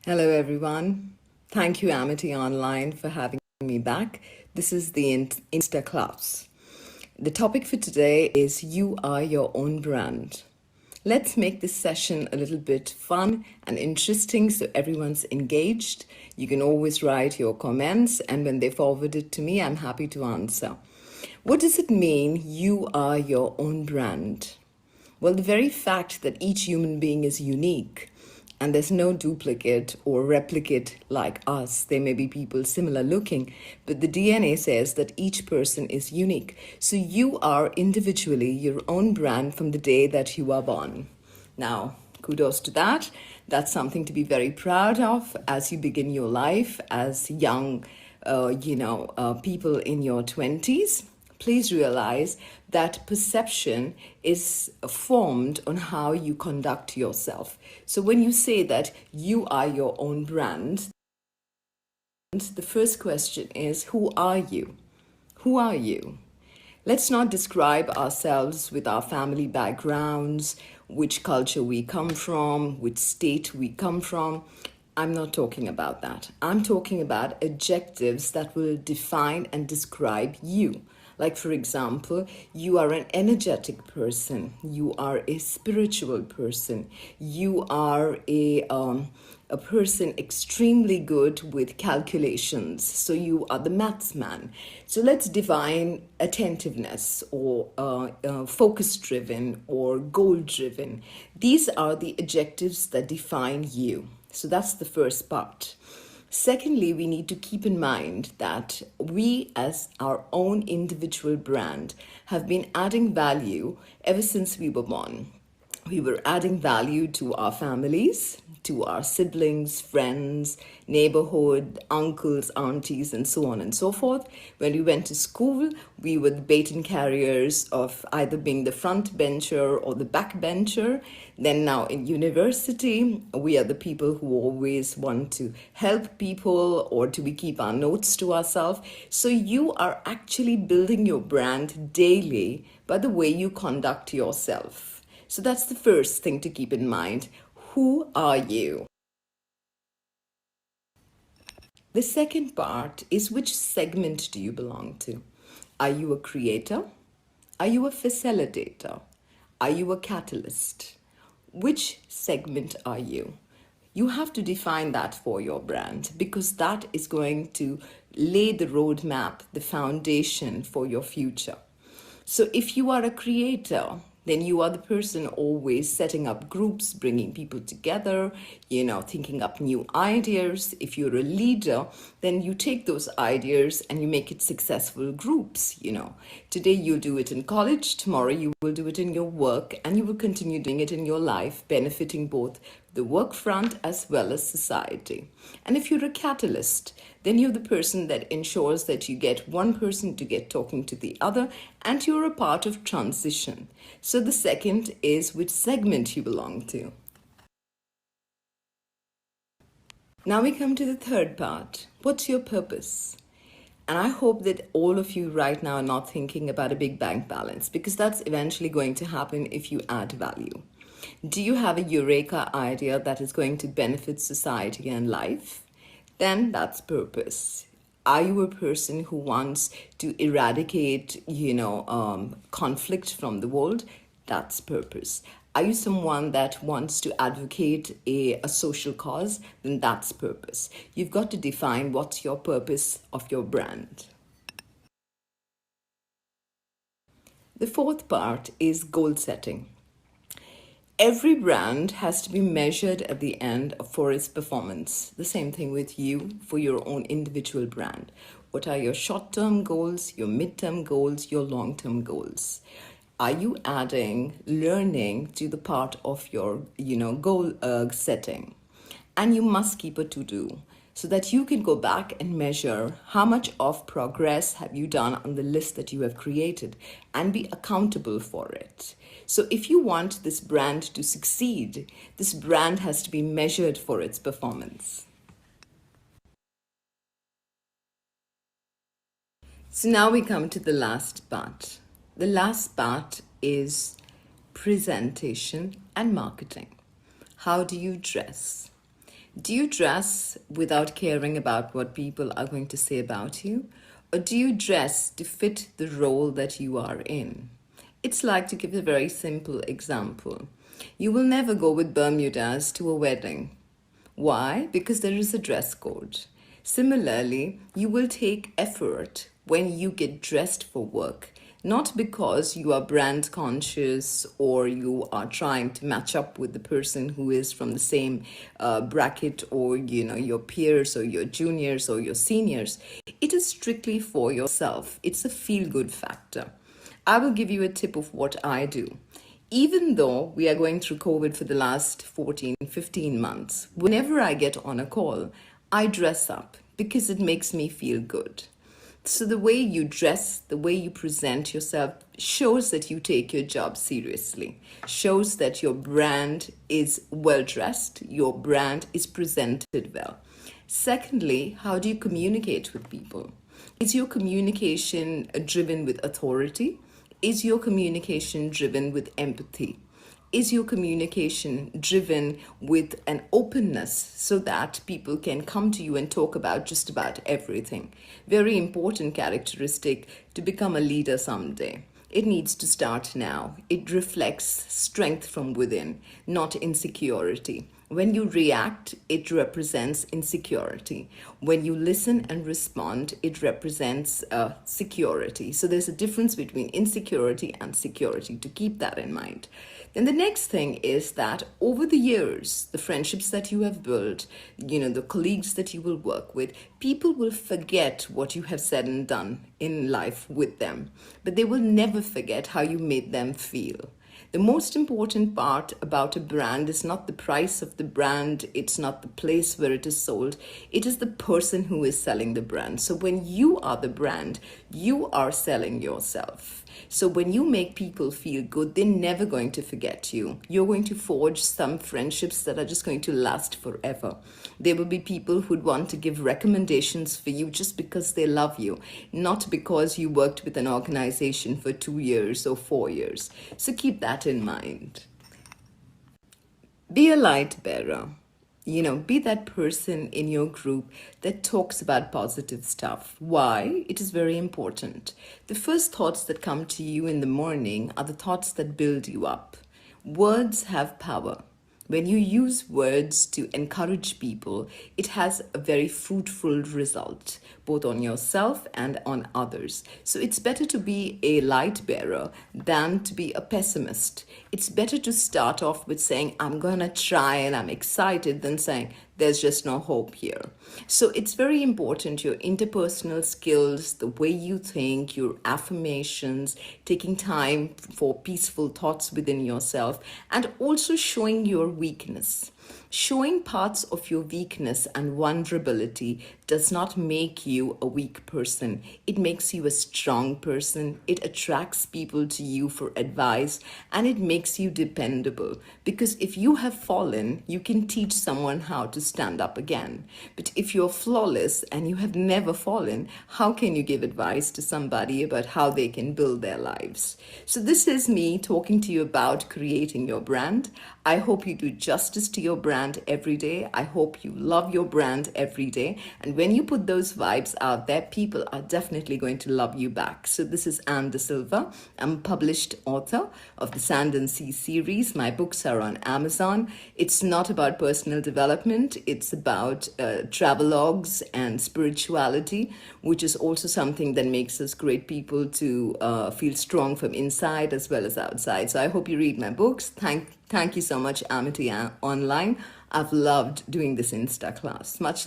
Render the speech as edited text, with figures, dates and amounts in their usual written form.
Hello, everyone. Thank you, Amity Online, for having me back. This is the InstaClass. The topic for today is You Are Your Own Brand. Let's make this session a little bit fun and interesting so everyone's engaged. You can always write your comments, and when they forward it to me, I'm happy to answer. What does it mean, you are your own brand? Well, the very fact that each human being is unique and there's no duplicate or replicate like us. There may be people similar looking, but the DNA says that each person is unique. So you are individually your own brand from the day that you are born. Now, kudos to that. That's something to be very proud of as you begin your life as young, people in your 20s. Please realize that perception is formed on how you conduct yourself. So when you say that you are your own brand, the first question is, who are you? Who are you? Let's not describe ourselves with our family backgrounds, which culture we come from, which state we come from. I'm not talking about that. I'm talking about adjectives that will define and describe you. Like, for example, you are an energetic person. You are a spiritual person. You are a person extremely good with calculations. So you are the maths man. So let's define attentiveness or focus driven or goal driven. These are the adjectives that define you. So that's the first part. Secondly, we need to keep in mind that we, as our own individual brand, have been adding value ever since we were born. We were adding value to our families, to our siblings, friends, neighborhood, uncles, aunties, and so on and so forth. When we went to school, we were the baton carriers of either being the front bencher or the back bencher. Then now in university, we are the people who always want to help people, or do we keep our notes to ourselves? So you are actually building your brand daily by the way you conduct yourself. So that's the first thing to keep in mind. Who are you? The second part is, which segment do you belong to? Are you a creator? Are you a facilitator? Are you a catalyst? Which segment are you? You have to define that for your brand, because that is going to lay the roadmap, the foundation for your future. So if you are a creator, then you are the person always setting up groups, bringing people together, thinking up new ideas. If you're a leader, then you take those ideas and you make it successful groups. Today you'll do it in college, tomorrow you will do it in your work, and you will continue doing it in your life, benefiting both the work front as well as society. And if you're a catalyst, then you're the person that ensures that you get one person to get talking to the other, and you're a part of transition. So the second is, which segment you belong to. Now we come to the third part. What's your purpose? And I hope that all of you right now are not thinking about a big bank balance, because that's eventually going to happen if you add value. Do you have a eureka idea that is going to benefit society and life? Then that's purpose. Are you a person who wants to eradicate, conflict from the world? That's purpose. Are you someone that wants to advocate a social cause? Then that's purpose. You've got to define what's your purpose of your brand. The fourth part is goal setting. Every brand has to be measured at the end for its performance. The same thing with you for your own individual brand. What are your short-term goals, your mid-term goals, your long-term goals? Are you adding learning to the part of your, goal setting? And you must keep a to-do, so that you can go back and measure how much of progress have you done on the list that you have created and be accountable for it. So if you want this brand to succeed, this brand has to be measured for its performance. So now we come to the last part. The last part is presentation and marketing. How do you dress? Do you dress without caring about what people are going to say about you? Or do you dress to fit the role that you are in? It's like, to give a very simple example, you will never go with Bermudas to a wedding. Why? Because there is a dress code. Similarly, you will take effort when you get dressed for work, not because you are brand conscious or you are trying to match up with the person who is from the same bracket, or your peers or your juniors or your seniors. It is strictly for yourself. It's a feel good factor. I will give you a tip of what I do. Even though we are going through COVID for the last 14, 15 months, whenever I get on a call, I dress up because it makes me feel good. So the way you dress, the way you present yourself shows that you take your job seriously, shows that your brand is well dressed, your brand is presented well. Secondly, how do you communicate with people? Is your communication driven with authority? Is your communication driven with empathy? Is your communication driven with an openness so that people can come to you and talk about just about everything? Very important characteristic to become a leader someday. It needs to start now. It reflects strength from within, not insecurity. When you react, it represents insecurity. When you listen and respond, it represents security. So there's a difference between insecurity and security, to keep that in mind. Then the next thing is that over the years, the friendships that you have built, the colleagues that you will work with, people will forget what you have said and done in life with them, but they will never forget how you made them feel. The most important part about a brand is not the price of the brand, it's not the place where it is sold, it is the person who is selling the brand. So when you are the brand, you are selling yourself. So when you make people feel good, they're never going to forget you. You're going to forge some friendships that are just going to last forever. There will be people who'd want to give recommendations for you just because they love you, not because you worked with an organization for 2 years or 4 years. So keep that in mind. Be a light bearer. Be that person in your group that talks about positive stuff. Why? It is very important. The first thoughts that come to you in the morning are the thoughts that build you up. Words have power. When you use words to encourage people, it has a very fruitful result, both on yourself and on others. So it's better to be a light bearer than to be a pessimist. It's better to start off with saying, I'm going to try and I'm excited, than saying, there's just no hope here. So it's very important, your interpersonal skills, the way you think, your affirmations, taking time for peaceful thoughts within yourself, and also showing your weakness. Showing parts of your weakness and vulnerability does not make you a weak person. It makes you a strong person. It attracts people to you for advice, and it makes you dependable. Because if you have fallen, you can teach someone how to stand up again. But if you're flawless and you have never fallen, how can you give advice to somebody about how they can build their lives? So this is me talking to you about creating your brand. I hope you do justice to your brand every day. I hope you love your brand every day. And when you put those vibes out there, people are definitely going to love you back. So this is Anne De Silva. I'm a published author of the Sand and Sea series. My books are on Amazon. It's not about personal development. It's about travelogues and spirituality, which is also something that makes us great people to feel strong from inside as well as outside. So I hope you read my books. Thank you so much, Amity Online. I've loved doing this InstaClass. Much